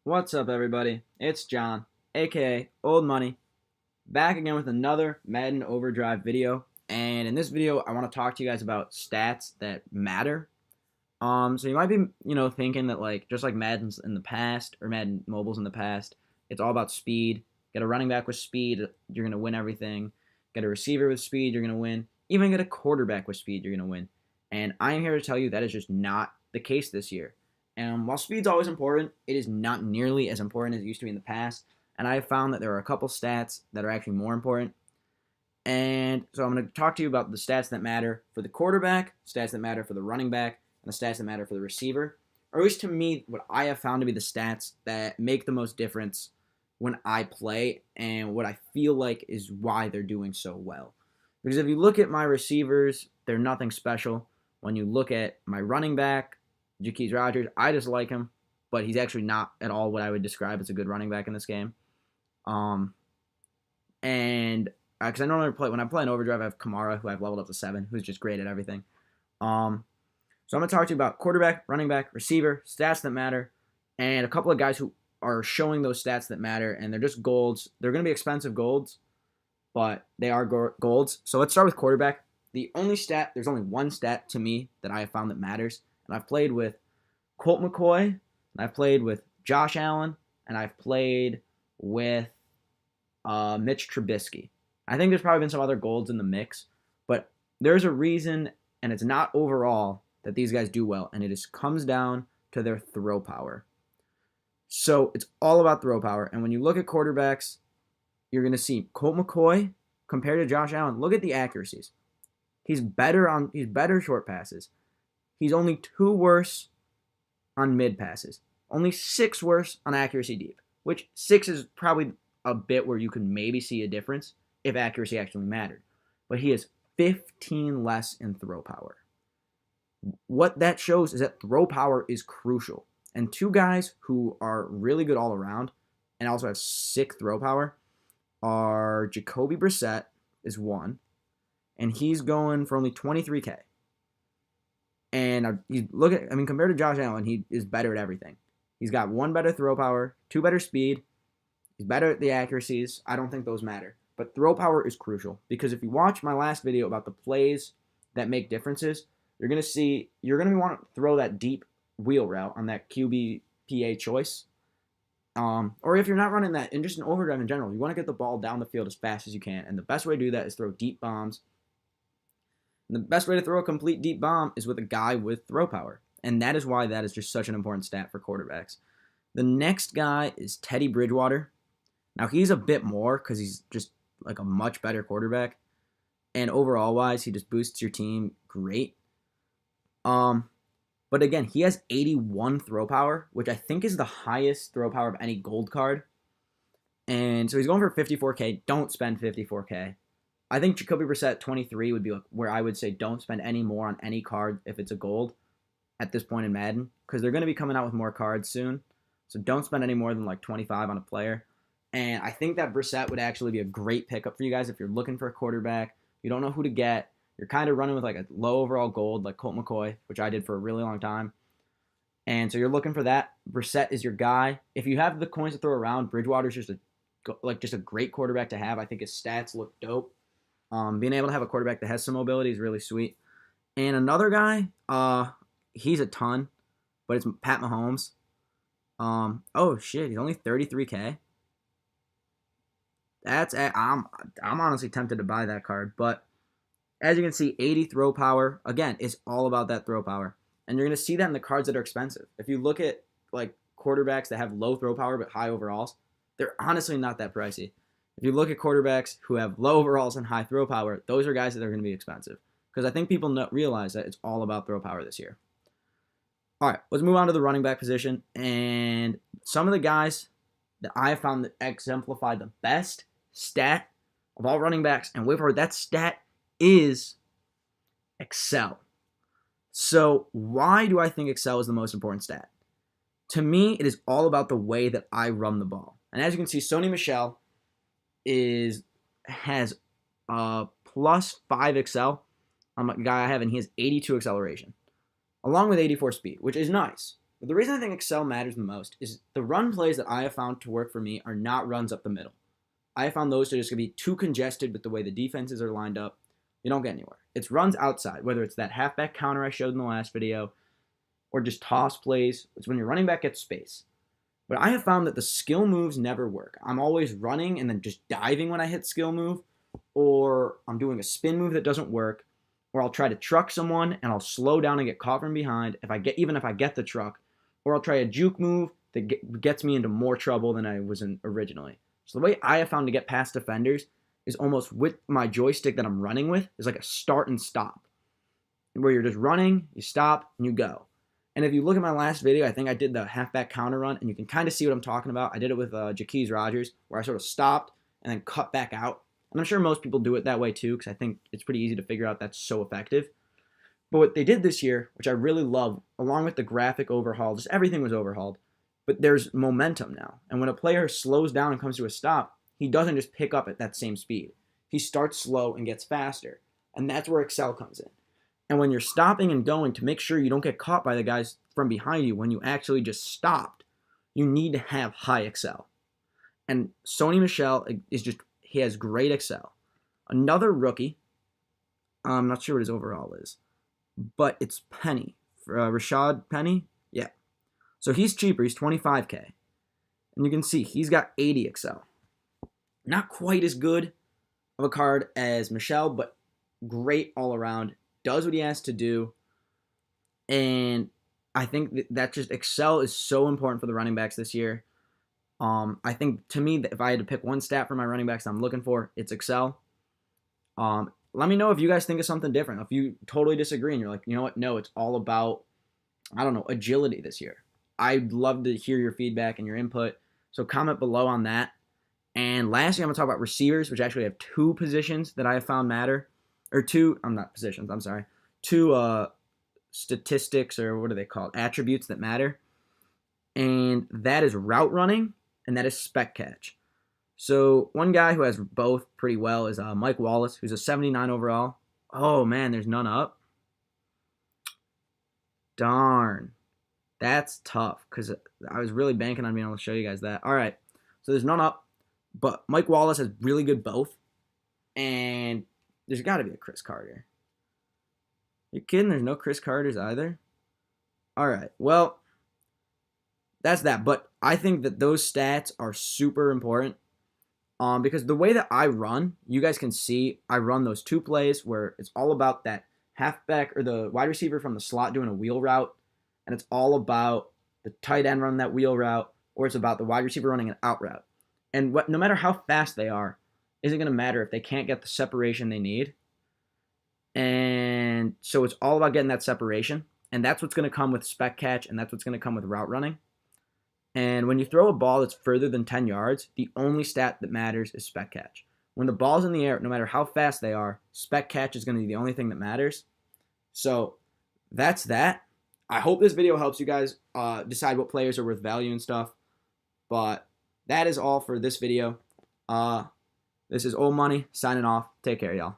What's up, everybody? It's John, aka Old Money, back again with another Madden OverDrive video. And in this video, I want to talk to you guys about stats that matter. So you might be, thinking that just like Madden's in the past or Madden Mobile's in the past, it's all about speed. Get a running back with speed, you're gonna win everything. Get a receiver with speed, you're gonna win. Even get a quarterback with speed, you're gonna win. And I am here to tell you that is just not the case this year. And while speed's always important, it is not nearly as important as it used to be in the past. And I have found that there are a couple stats that are actually more important. And so I'm going to talk to you about the stats that matter for the quarterback, stats that matter for the running back, and the stats that matter for the receiver. Or at least to me, what I have found to be the stats that make the most difference when I play and what I feel like is why they're doing so well. Because if you look at my receivers, they're nothing special. When you look at my running back, Jaquez Rogers, I just like him, but he's actually not at all what I would describe as a good running back in this game. And because I normally play, when I play in Overdrive, I have Kamara, who I've leveled up to 7, who's just great at everything. So I'm going to talk to you about quarterback, running back, receiver, stats that matter, and a couple of guys who are showing those stats that matter, and they're just golds. They're going to be expensive golds, but they are golds. So let's start with quarterback. There's only one stat to me that I have found that matters, and I've played with Colt McCoy, and I've played with Josh Allen, and I've played with Mitch Trubisky. I think there's probably been some other golds in the mix, but there's a reason, and it's not overall, that these guys do well, and it just comes down to their throw power. So it's all about throw power, and when you look at quarterbacks, you're going to see Colt McCoy compared to Josh Allen. Look at the accuracies. He's better short passes. He's only 2 worse on mid passes. Only 6 worse on accuracy deep, which 6 is probably a bit where you can maybe see a difference if accuracy actually mattered. But he is 15 less in throw power. What that shows is that throw power is crucial. And 2 guys who are really good all around and also have sick throw power are Jacoby Brissett is 1, and he's going for only 23K. And compared to Josh Allen, he is better at everything. He's got 1 better throw power, 2 better speed. He's better at the accuracies. I don't think those matter. But throw power is crucial because if you watch my last video about the plays that make differences, you're going to want to throw that deep wheel route on that QBPA choice. Or if you're not running that, and just an overdrive in general, you want to get the ball down the field as fast as you can. And the best way to do that is throw deep bombs. And the best way to throw a complete deep bomb is with a guy with throw power. And that is why that is just such an important stat for quarterbacks. The next guy is Teddy Bridgewater. Now, he's a bit more because he's just like a much better quarterback. And overall-wise, he just boosts your team great. But again, he has 81 throw power, which I think is the highest throw power of any gold card. And so he's going for 54K. Don't spend 54K. I think Jacoby Brissett 23 would be where I would say don't spend any more on any card if it's a gold at this point in Madden, because they're going to be coming out with more cards soon. So don't spend any more than like 25 on a player. And I think that Brissett would actually be a great pickup for you guys if you're looking for a quarterback. You don't know who to get. You're kind of running with like a low overall gold like Colt McCoy, which I did for a really long time. And so you're looking for that. Brissett is your guy. If you have the coins to throw around, Bridgewater's just a great quarterback to have. I think his stats look dope. Being able to have a quarterback that has some mobility is really sweet. And another guy, he's a ton, but it's Pat Mahomes. Oh shit, he's only 33K. I'm honestly tempted to buy that card, but as you can see, 80 throw power, again, is all about that throw power. And you're going to see that in the cards that are expensive. If you look at like quarterbacks that have low throw power but high overalls, they're honestly not that pricey. If you look at quarterbacks who have low overalls and high throw power, those are guys that are going to be expensive. Because I think people realize that it's all about throw power this year. All right, let's move on to the running back position. And some of the guys that I have found that exemplify the best stat of all running backs, and wait for it, that stat is Excel. So why do I think Excel is the most important stat? To me, it is all about the way that I run the ball. And as you can see, Sony Michel has plus 5 Excel on the guy I have, and he has 82 acceleration, along with 84 speed, which is nice. But the reason I think Excel matters the most is the run plays that I have found to work for me are not runs up the middle. I have found those to just be too congested with the way the defenses are lined up. You don't get anywhere. It's runs outside, whether it's that halfback counter I showed in the last video or just toss plays. It's when your running back gets space. But I have found that the skill moves never work. I'm always running and then just diving when I hit skill move, or I'm doing a spin move that doesn't work, or I'll try to truck someone and I'll slow down and get caught from behind even if I get the truck, or I'll try a juke move that gets me into more trouble than I was in originally. So the way I have found to get past defenders is almost with my joystick that I'm running with is like a start and stop, where you're just running, you stop, and you go. And if you look at my last video, I think I did the halfback counter run, and you can kind of see what I'm talking about. I did it with Jaquez Rogers, where I sort of stopped and then cut back out. And I'm sure most people do it that way too, because I think it's pretty easy to figure out that's so effective. But what they did this year, which I really love, along with the graphic overhaul, just everything was overhauled, but there's momentum now. And when a player slows down and comes to a stop, he doesn't just pick up at that same speed. He starts slow and gets faster. And that's where Excel comes in. And when you're stopping and going to make sure you don't get caught by the guys from behind you when you actually just stopped, you need to have high Excel. And Sony Michel he has great Excel. Another rookie, I'm not sure what his overall is, but it's Penny. Rashad Penny? Yeah. So he's cheaper. He's $25K. And you can see he's got 80 Excel. Not quite as good of a card as Michel, but great all around. Does what he has to do. And I think that just Excel is so important for the running backs this year. I think, to me, that if I had to pick one stat for my running backs I'm looking for, it's Excel. Let me know if you guys think of something different. If you totally disagree and you're like, you know what, no, it's all about, I don't know, agility this year. I'd love to hear your feedback and your input. So comment below on that. And lastly, I'm going to talk about receivers, which actually have two positions that I have found matter. Or two statistics, or what are they called? Attributes that matter. And that is route running, and that is spec catch. So one guy who has both pretty well is Mike Wallace, who's a 79 overall. Oh, man, there's none up. Darn. That's tough, because I was really banking on being able to show you guys that. All right, so there's none up, but Mike Wallace has really good both. And there's got to be a Chris Carter. You kidding? There's no Chris Carters either? All right, well, that's that. But I think that those stats are super important because the way that I run, you guys can see I run those two plays where it's all about that halfback or the wide receiver from the slot doing a wheel route, and it's all about the tight end running that wheel route, or it's about the wide receiver running an out route. And no matter how fast they are, isn't going to matter if they can't get the separation they need. And so it's all about getting that separation. And that's what's going to come with spec catch, and that's what's going to come with route running. And when you throw a ball that's further than 10 yards, the only stat that matters is spec catch. When the ball's in the air, no matter how fast they are, spec catch is going to be the only thing that matters. So that's that. I hope this video helps you guys decide what players are worth value and stuff. But that is all for this video. This is Old Money signing off. Take care, y'all.